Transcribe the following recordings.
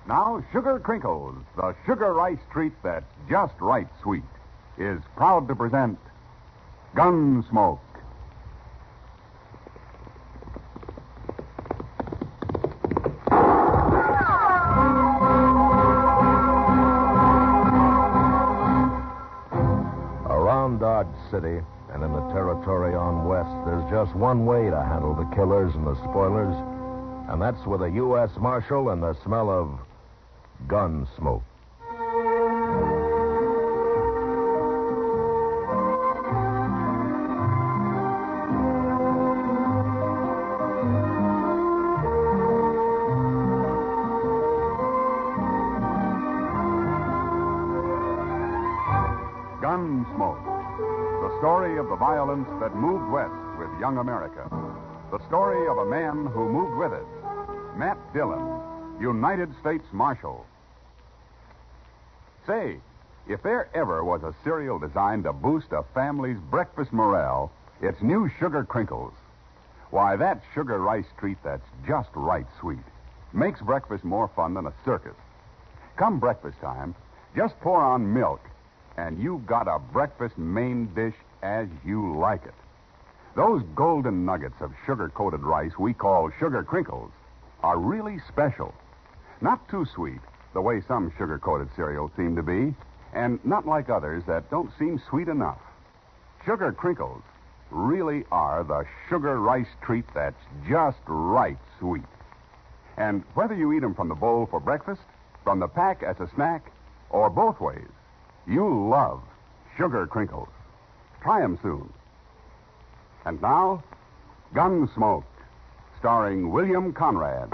Now, Sugar Crinkles, the sugar rice treat that's just right sweet, is proud to present Gunsmoke. Around Dodge City and in the territory on west, there's just one way to handle the killers and the spoilers, and that's with a U.S. Marshal and the smell of gun smoke. Gunsmoke, the story of the violence that moved west with young America. The story of a man who moved with it. Matt Dillon, United States Marshal. Say, if there ever was a cereal designed to boost a family's breakfast morale, it's new Sugar Crinkles. Why, that sugar rice treat that's just right sweet makes breakfast more fun than a circus. Come breakfast time, just pour on milk, and you've got a breakfast main dish as you like it. Those golden nuggets of sugar-coated rice we call Sugar Crinkles are really special. Not too sweet, the way some sugar-coated cereals seem to be, and not like others that don't seem sweet enough. Sugar Crinkles really are the sugar rice treat that's just right sweet. And whether you eat them from the bowl for breakfast, from the pack as a snack, or both ways, you'll love Sugar Crinkles. Try them soon. And now, Gunsmoke, starring William Conrad.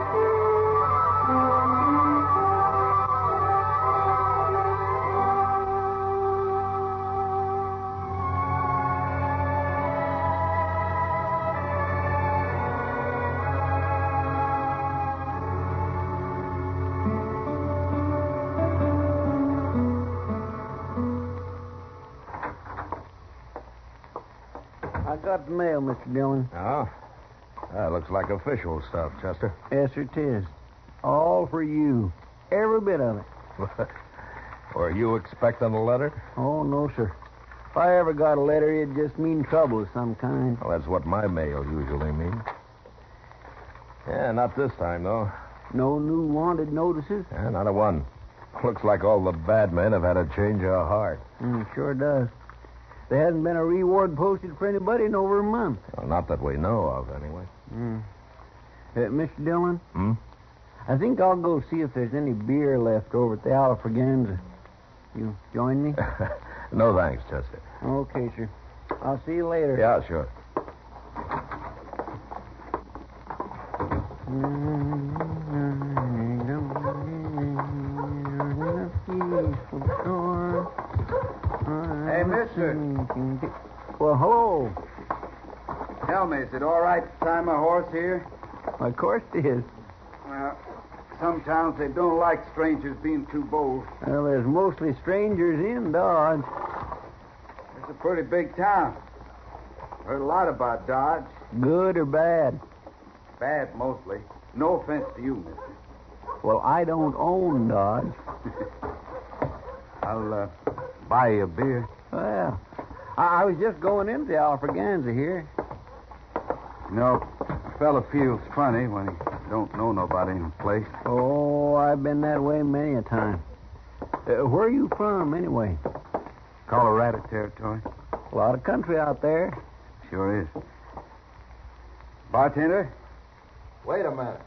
I got the mail, Mr. Dillon. Oh? That looks like official stuff, Chester. Yes, sir, it is. All for you. Every bit of it. Were you expecting a letter? Oh, no, sir. If I ever got a letter, it'd just mean trouble of some kind. Well, that's what my mail usually means. Yeah, not this time, though. No new wanted notices? Yeah, not a one. Looks like all the bad men have had a change of heart. Sure does. There hasn't been a reward posted for anybody in over a month. Well, not that we know of, anyway. Mr. Dillon? Hmm? I think I'll go see if there's any beer left over at the Alfraganza. You join me? No thanks, Chester. Okay, sir. I'll see you later. Yeah, sure. Hey, mister. Well, hello. Tell me, is it all right to tie my horse here? Of course it is. Well, some towns, they don't like strangers being too bold. Well, there's mostly strangers in Dodge. It's a pretty big town. Heard a lot about Dodge. Good or bad? Bad, mostly. No offense to you, mister. Well, I don't own Dodge. I'll buy you a beer. Well, I was just going into the Alfraganza here. You know, a fella feels funny when he don't know nobody in the place. Oh, I've been that way many a time. Where are you from, anyway? Colorado territory. A lot of country out there. Sure is. Bartender? Wait a minute.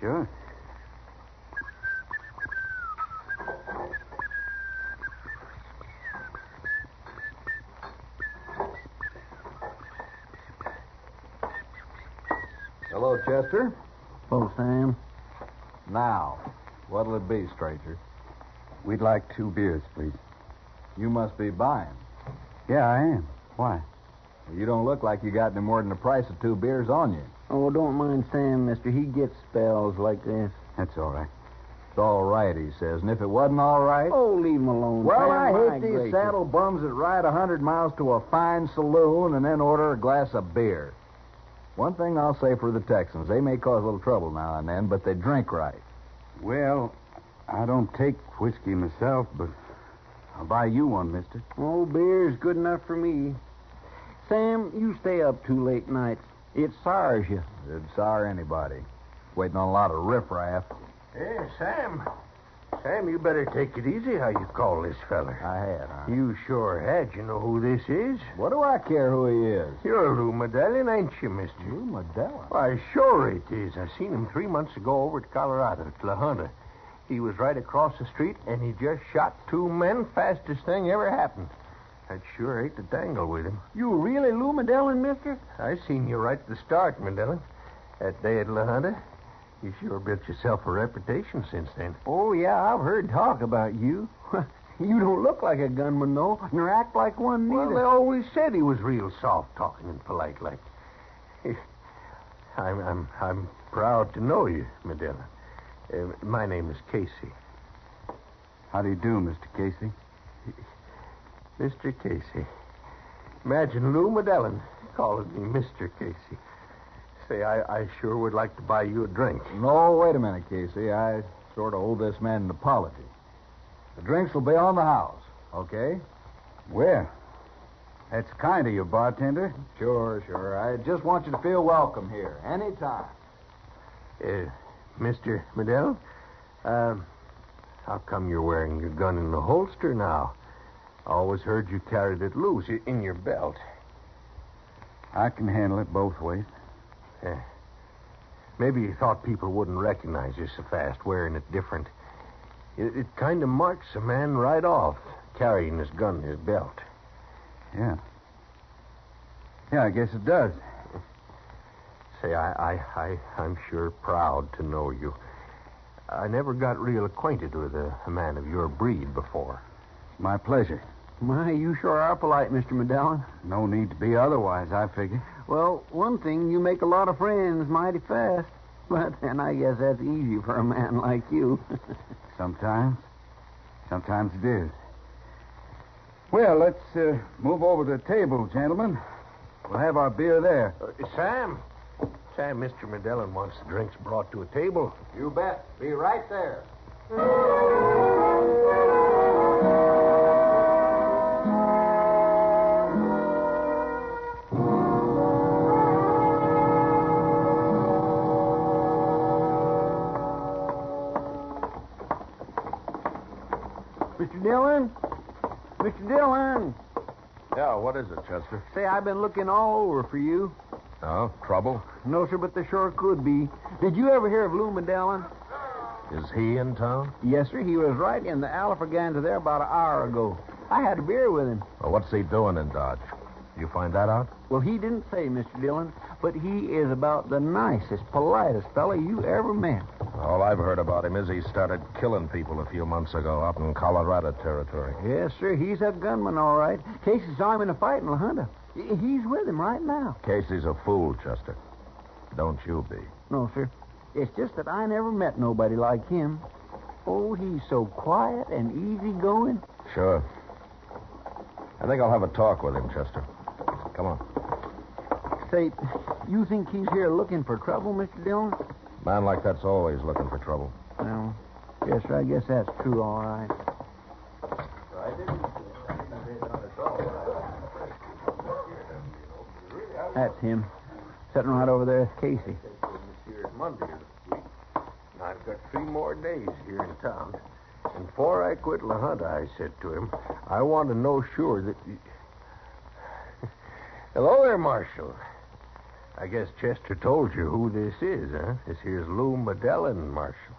Sure. Hello, Chester. Oh, Sam. Now, what'll it be, stranger? We'd like 2 beers, please. You must be buying. Yeah, I am. Why? You don't look like you got any more than the price of 2 beers on you. Oh, don't mind Sam, mister. He gets spells like this. That's all right. It's all right, he says. And if it wasn't all right... Oh, leave him alone, Well, Sam. I My hate these gracious. saddle bums that ride 100 miles to a fine saloon and then order a glass of beer. One thing I'll say for the Texans, they may cause a little trouble now and then, but they drink right. Well, I don't take whiskey myself, but I'll buy you one, mister. Oh, beer's good enough for me. Sam, you stay up too late nights. It sours you. It'd sour anybody. Waiting on a lot of riffraff. Hey, Sam. Sam, you better take it easy how you call this feller. I had, huh? You sure had. You know who this is? What do I care who he is? You're Lou Medallion, ain't you, mister? Lou Medallion? Why, sure it is. I seen him 3 months ago over at Colorado, at La Junta. He was right across the street, and he just shot 2 men. Fastest thing ever happened. I'd sure hate to tangle with him. You really Lou Medallion, mister? I seen you right at the start, Medallion. That day at La Junta. You sure built yourself a reputation since then. Oh, yeah, I've heard talk about you. You don't look like a gunman, though, nor act like one Well, neither. they always said he was real soft-talking and polite like. I'm proud to know you, Medallion. My name is Casey. How do you do, Mr. Casey? Mr. Casey. Imagine Lou Medallion calling me Mr. Casey. Say, I sure would like to buy you a drink. No, wait a minute, Casey. I sort of owe this man an apology. The drinks will be on the house, okay? Well, that's kind of you, bartender. Sure. I just want you to feel welcome here, anytime. Mr. Medallion, how come you're wearing your gun in the holster now? I always heard you carried it loose in your belt. I can handle it both ways. Maybe you thought people wouldn't recognize you so fast wearing it different. It kind of marks a man right off, carrying his gun in his belt. Yeah. Yeah, I guess it does. Say, I'm sure proud to know you. I never got real acquainted with a man of your breed before. My pleasure. My, you sure are polite, Mr. Medallion. No need to be otherwise, I figure. Well, one thing, you make a lot of friends mighty fast. But then I guess that's easy for a man like you. Sometimes. Sometimes it is. Well, let's move over to the table, gentlemen. We'll have our beer there. Sam, Mr. Medallion wants the drinks brought to a table. You bet. Be right there. Mr. Dillon? Mr. Dillon? Yeah, what is it, Chester? Say, I've been looking all over for you. Oh, trouble? No, sir, but there sure could be. Did you ever hear of Lou Medallion? Is he in town? Yes, sir. He was right in the Alafraganda there about an hour ago. I had a beer with him. Well, what's he doing in Dodge? You find that out? Well, he didn't say, Mr. Dillon, but he is about the nicest, politest fellow you ever met. All I've heard about him is he started killing people a few months ago up in Colorado territory. Yes, sir. He's a gunman, all right. Casey saw him in a fight in La Junta. He's with him right now. Casey's a fool, Chester. Don't you be. No, sir. It's just that I never met nobody like him. Oh, he's so quiet and easygoing. Sure. I think I'll have a talk with him, Chester. Come on. Say, you think he's here looking for trouble, Mr. Dillon? Man like that's always looking for trouble. Well, yes, sir. I guess that's true, all right. That's him. Sitting right over there with Casey. Here Monday of this week. I've got 3 more days here in town. And before I quit La Junta, I said to him, I want to know sure that... Hello there, Marshal. I guess Chester told you who this is, huh? This here's Lou Medallion, Marshal.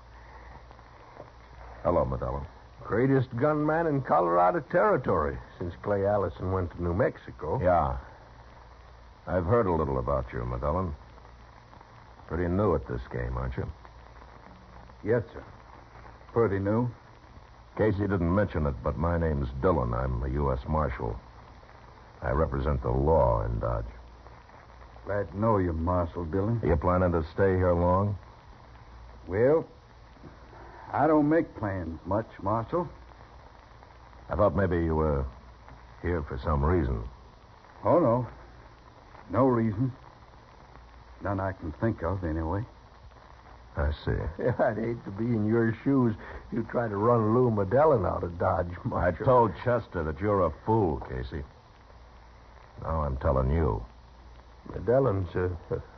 Hello, Macdonnell. Greatest gunman in Colorado territory since Clay Allison went to New Mexico. Yeah. I've heard a little about you, Macdonnell. Pretty new at this game, aren't you? Yes, sir. Pretty new. Casey didn't mention it, but my name's Dillon. I'm a U.S. Marshal. I represent the law in Dodge. Glad to know you, Marshal Dillon. Are you planning to stay here long? Well, I don't make plans much, Marshal. I thought maybe you were here for some reason. Oh, no. No reason. None I can think of, anyway. I see. Yeah, I'd hate to be in your shoes. You try to run Lou Dillon out of Dodge, I Marshal. told Chester that you're a fool, Casey. Now I'm telling you. Dillon's a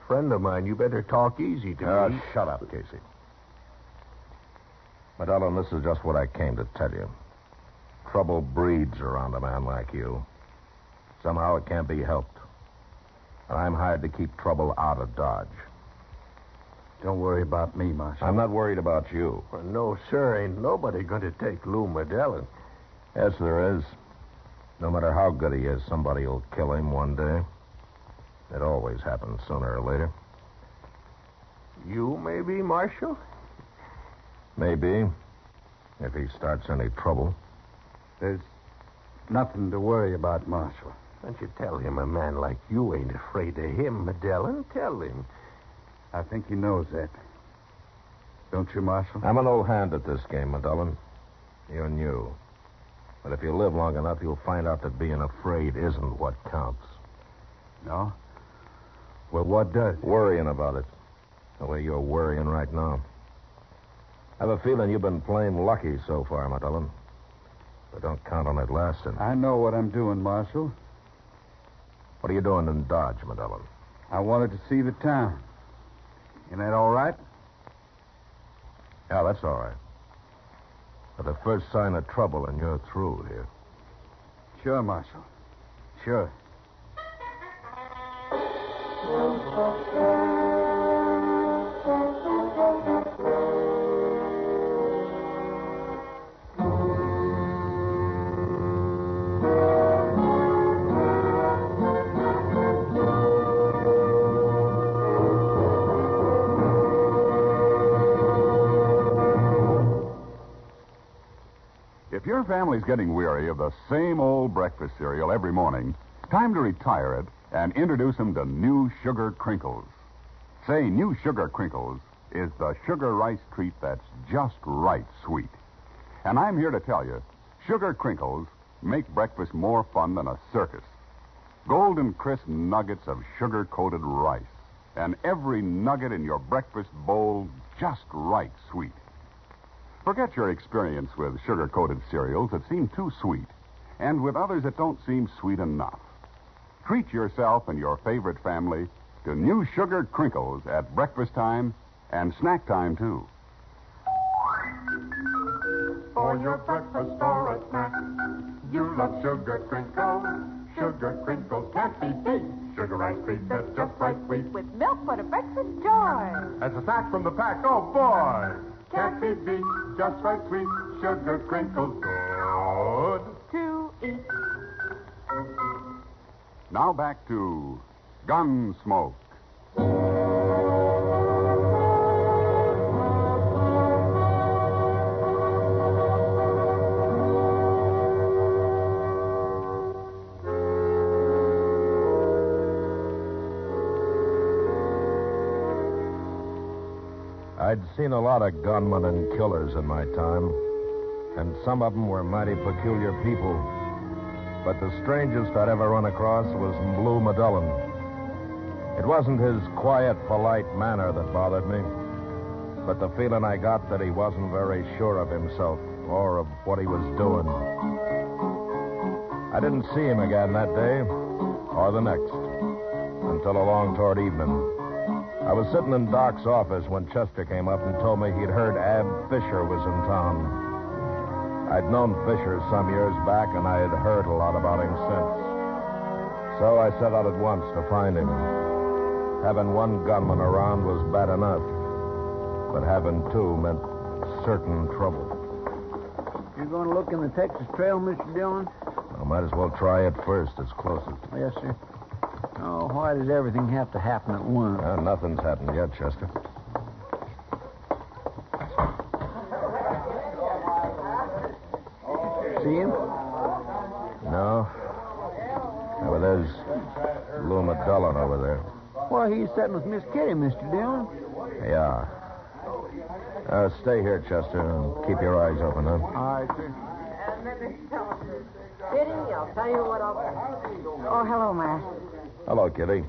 friend of mine. You better talk easy to me. Shut up, Casey. Macdonnell, this is just what I came to tell you. Trouble breeds around a man like you. Somehow it can't be helped. And I'm hired to keep trouble out of Dodge. Don't worry about me, Marshal. I'm not worried about you. Well, no, sir. Ain't nobody going to take Lou Dillon. Yes, there is. No matter how good he is, somebody will kill him one day. It always happens sooner or later. You, maybe, Marshal? Maybe. If he starts any trouble. There's nothing to worry about, Marshal. Don't you tell him a man like you ain't afraid of him, Dillon. Tell him. I think he knows that. Don't you, Marshal? I'm an old hand at this game, Macdonnell. You're new. But if you live long enough, you'll find out that being afraid isn't what counts. No? Well, what does? Worrying about it. The way you're worrying right now. I have a feeling you've been plain lucky so far, Macdonnell. But don't count on it lasting. I know what I'm doing, Marshal. What are you doing in Dodge, Macdonnell? I wanted to see the town. Isn't that all right? Yeah, that's all right. But the first sign of trouble and you're through here. Sure, Marshal. Sure. If your family's getting weary of the same old breakfast cereal every morning, time to retire it and introduce them to New Sugar Crinkles. Say, New Sugar Crinkles is the sugar rice treat that's just right sweet. And I'm here to tell you, Sugar Crinkles make breakfast more fun than a circus. Golden crisp nuggets of sugar-coated rice, and every nugget in your breakfast bowl just right sweet. Forget your experience with sugar-coated cereals that seem too sweet, and with others that don't seem sweet enough. Treat yourself and your favorite family to New Sugar Crinkles at breakfast time and snack time, too. For your breakfast or a snack, you love Sugar Crinkles. Sugar Crinkles can't be beat. Sugar ice cream that's just right sweet. With milk for the breakfast joy. As a snack from the pack, oh boy! Can't be beat, just right sweet. Sugar Crinkles, good To eat. Now back to Gunsmoke. I'd seen a lot of gunmen and killers in my time, and some of them were mighty peculiar people. But the strangest I'd ever run across was Lou Dillon. It wasn't his quiet, polite manner that bothered me, but the feeling I got that he wasn't very sure of himself or of what he was doing. I didn't see him again that day, or the next, until along toward evening. I was sitting in Doc's office when Chester came up and told me he'd heard Ab Fisher was in town. I'd known Fisher some years back, and I had heard a lot about him since. So I set out at once to find him. Having one gunman around was bad enough, but having two meant certain trouble. You're going to look in the Texas Trail, Mr. Dillon? I might as well try it first. It's closest. Yes, sir. Oh, why does everything have to happen at once? Nothing's happened yet, Chester. See him? No. Yeah, but there's Lou Dillon over there. Well, he's sitting with Miss Kitty, Mr. Dillon. Yeah. Stay here, Chester, and keep your eyes open, huh? All right, sir. Kitty, I'll tell you what I'll... Oh, hello, Matt. Hello, Kitty.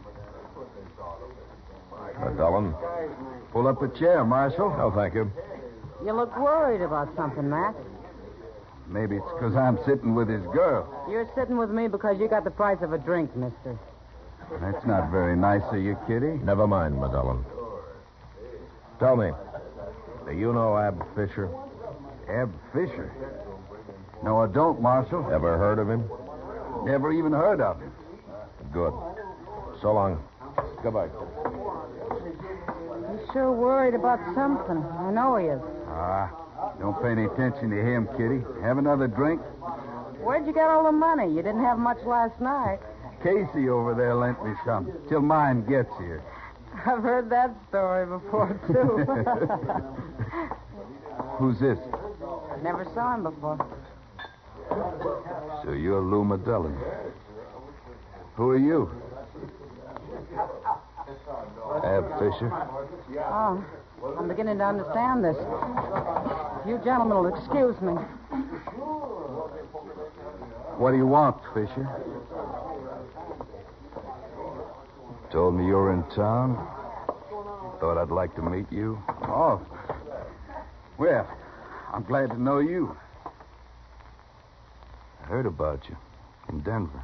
Dillon. Pull up a chair, Marshal. Oh, thank you. You look worried about something, Matt. Maybe it's because I'm sitting with his girl. You're sitting with me because you got the price of a drink, mister. That's not very nice of you, Kitty. Never mind, Dillon. Tell me, do you know Ab Fisher? Ab Fisher? No, I don't, Marshal. Ever heard of him? Never even heard of him. Good. So long. Goodbye. He's sure worried about something. I know he is. Don't pay any attention to him, Kitty. Have another drink? Where'd you get all the money? You didn't have much last night. Casey over there lent me some till mine gets here. I've heard that story before, too. Who's this? Never saw him before. So you're Lou Dillon. Who are you? Ab Fisher. Oh, I'm beginning to understand this. You gentlemen will excuse me. What do you want, Fisher? Told me you were in town. Thought I'd like to meet you. Oh. Well, I'm glad to know you. I heard about you in Denver.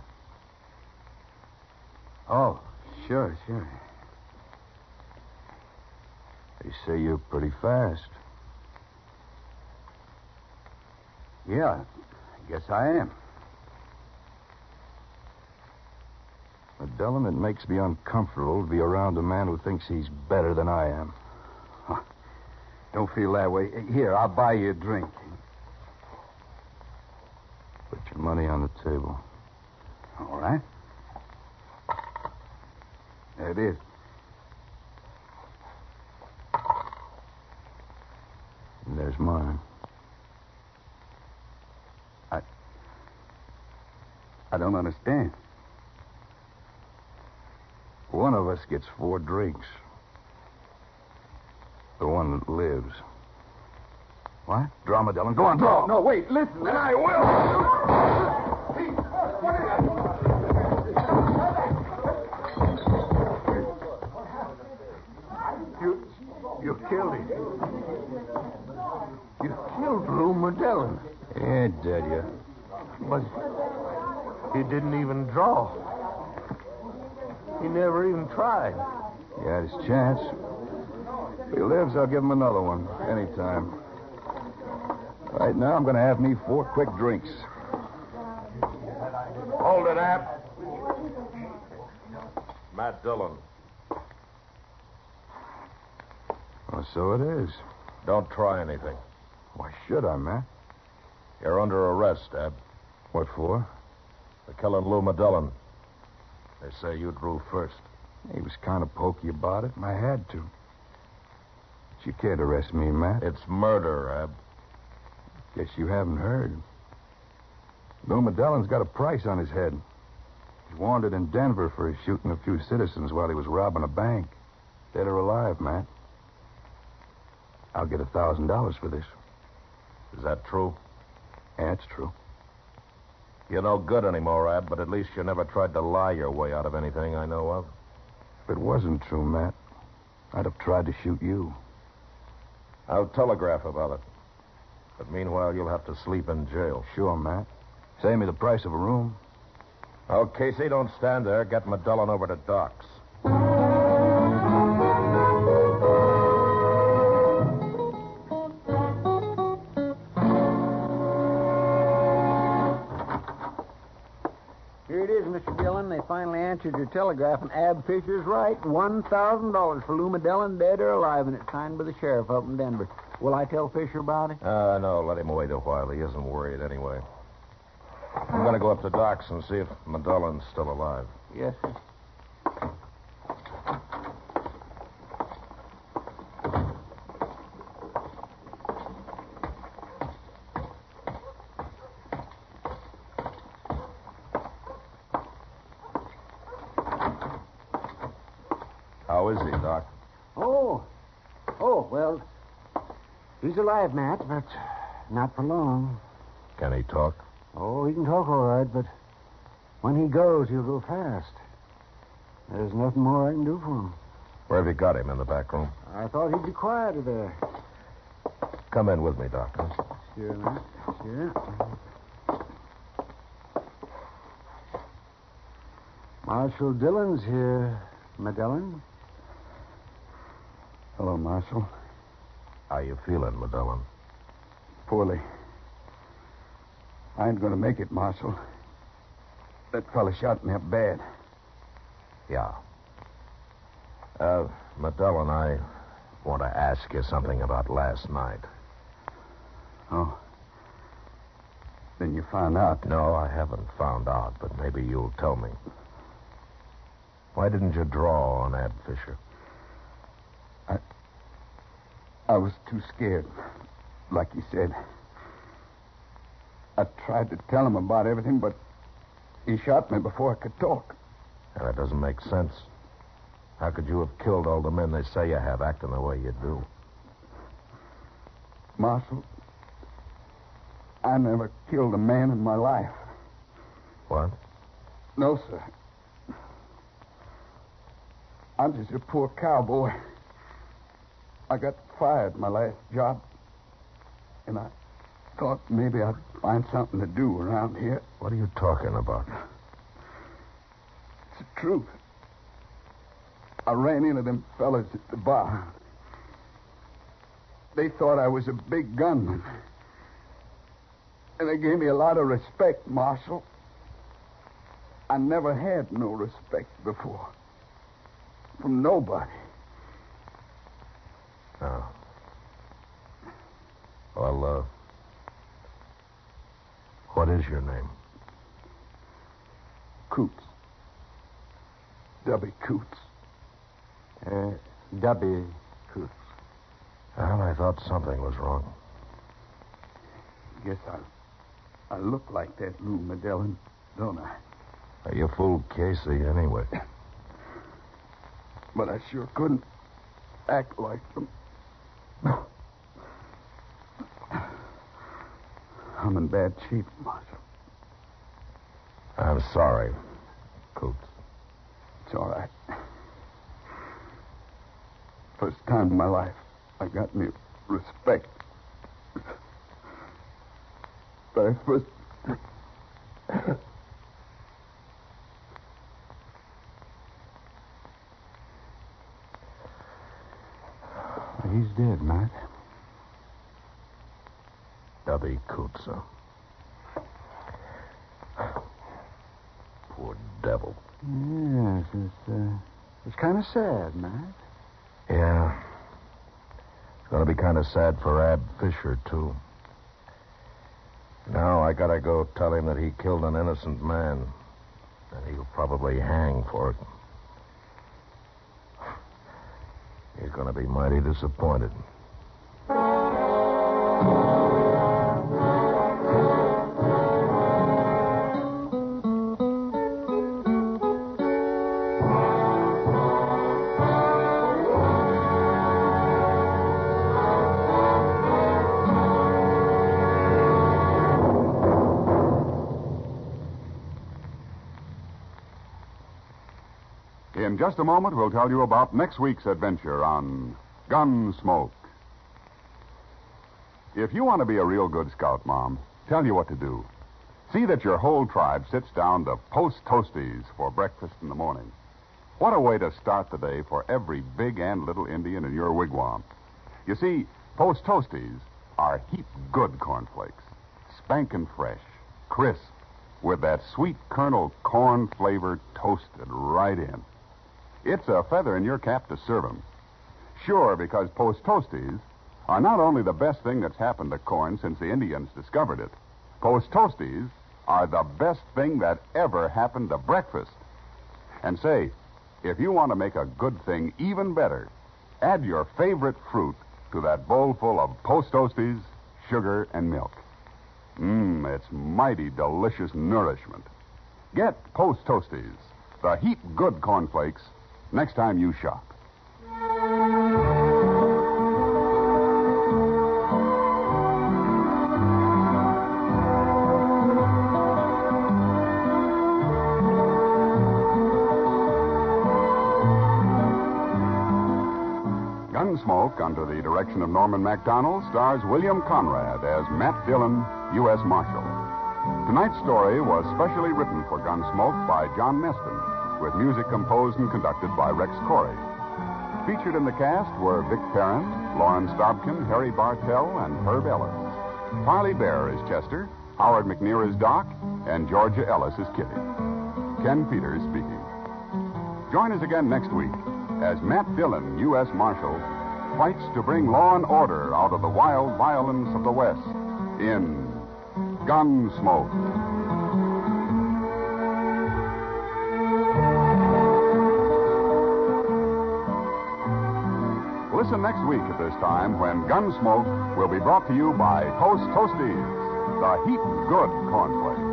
Oh, sure. They say you're pretty fast. Yeah, I guess I am. Dillon, it makes me uncomfortable to be around a man who thinks he's better than I am. Don't feel that way. Here, I'll buy you a drink. Put your money on the table. All right. There it is. And there's mine. I don't understand. One of us gets 4 drinks. The one that lives. What? Draw, Dillon. Go on, draw. No, wait, listen. And I will. You killed him. You killed Lou Dillon. Yeah, did you? But he didn't even draw. He never even tried. He had his chance. If he lives, I'll give him another one. Anytime. Right now, I'm going to have me 4 quick drinks. Hold it, Ab. Matt Dillon. Oh, so it is. Don't try anything. Why should I, Matt? You're under arrest, Ab. What for? For killing Lou Dillon. They say you drew first. He was kind of pokey about it, and I had to. But you can't arrest me, Matt. It's murder, Ab. Guess you haven't heard. Lou Dillon's got a price on his head. He's wanted in Denver for shooting a few citizens while he was robbing a bank. Dead or alive, Matt. I'll get $1,000 for this. Is that true? Yeah, it's true. You're no good anymore, Ab, but at least you never tried to lie your way out of anything I know of. If it wasn't true, Matt, I'd have tried to shoot you. I'll telegraph about it. But meanwhile, you'll have to sleep in jail. Sure, Matt. Save me the price of a room. Oh, Casey, don't stand there. Get Dillon over to Doc's. Here it is, Mr. Dillon. They finally answered your telegraph, and Ab Fisher's right. $1,000 for Lou Dillon, dead or alive, and it's signed by the sheriff up in Denver. Will I tell Fisher about it? No, let him wait a while. He isn't worried anyway. I'm going to go up to Doc's and see if Dillon's still alive. Yes, sir. How is he, Doc? Well, he's alive, Matt, but not for long. Can he talk? Oh, he can talk all right, but when he goes, he'll go fast. There's nothing more I can do for him. Where have you got him? In the back room? I thought he'd be quieter there. Come in with me, Doctor. Sure, Matt. Sure. Marshal Dillon's here, Dillon. Hello, Marshal. How you feeling, Macdonnell? Poorly. I ain't going to make it, Marshal. That fella shot me up bad. Yeah. Macdonnell, I want to ask you something about last night. Oh. Then you found out. No, I haven't found out, but maybe you'll tell me. Why didn't you draw on Ab Fisher? I was too scared, like you said. I tried to tell him about everything, but he shot me before I could talk. And that doesn't make sense. How could you have killed all the men they say you have acting the way you do? Marshal, I never killed a man in my life. What? No, sir. I'm just a poor cowboy. I got fired my last job, and I thought maybe I'd find something to do around here. What are you talking about? It's the truth. I ran into them fellas at the bar. They thought I was a big gunman. And they gave me a lot of respect, Marshal. I never had no respect before. From nobody. Oh. Well, what is your name? Coots. W. Coots. W. Coots. Well, I thought something was wrong. Guess I look like that, Lou Dillon, don't I? You fooled Casey anyway. But I sure couldn't act like them. I'm in bad shape, Marshal. I'm sorry, Coots. It's all right. First time in my life I got any respect. Very first... He's dead, Matt. W. Coots, huh? Poor devil. Yes, it's kind of sad, Matt. Yeah. It's going to be kind of sad for Ab Fisher, too. Now I gotta go tell him that he killed an innocent man. And he'll probably hang for it. He's going to be mighty disappointed. In just a moment, we'll tell you about next week's adventure on Gunsmoke. If you want to be a real good scout, Mom, tell you what to do. See that your whole tribe sits down to post toasties for breakfast in the morning. What a way to start the day for every big and little Indian in your wigwam. You see, post toasties are heap good cornflakes, spankin' fresh, crisp, with that sweet kernel corn flavor toasted right in. It's a feather in your cap to serve 'em. Sure, because post toasties are not only the best thing that's happened to corn since the Indians discovered it. Post toasties are the best thing that ever happened to breakfast. And say, if you want to make a good thing even better, add your favorite fruit to that bowl full of post toasties, sugar, and milk. It's mighty delicious nourishment. Get post toasties, the heap good cornflakes, next time you shop. Gunsmoke, under the direction of Norman Macdonnell, stars William Conrad as Matt Dillon, U.S. Marshal. Tonight's story was specially written for Gunsmoke by John Meston, with music composed and conducted by Rex Corey. Featured in the cast were Vic Perrin, Lauren Stobkin, Harry Bartell, and Herb Ellis. Parley Baer is Chester, Howard McNear is Doc, and Georgia Ellis is Kitty. Ken Peters speaking. Join us again next week as Matt Dillon, U.S. Marshal, fights to bring law and order out of the wild violence of the West in Gunsmoke. Listen next week at this time when Gunsmoke will be brought to you by Toast Toasties, the heat good cornflakes.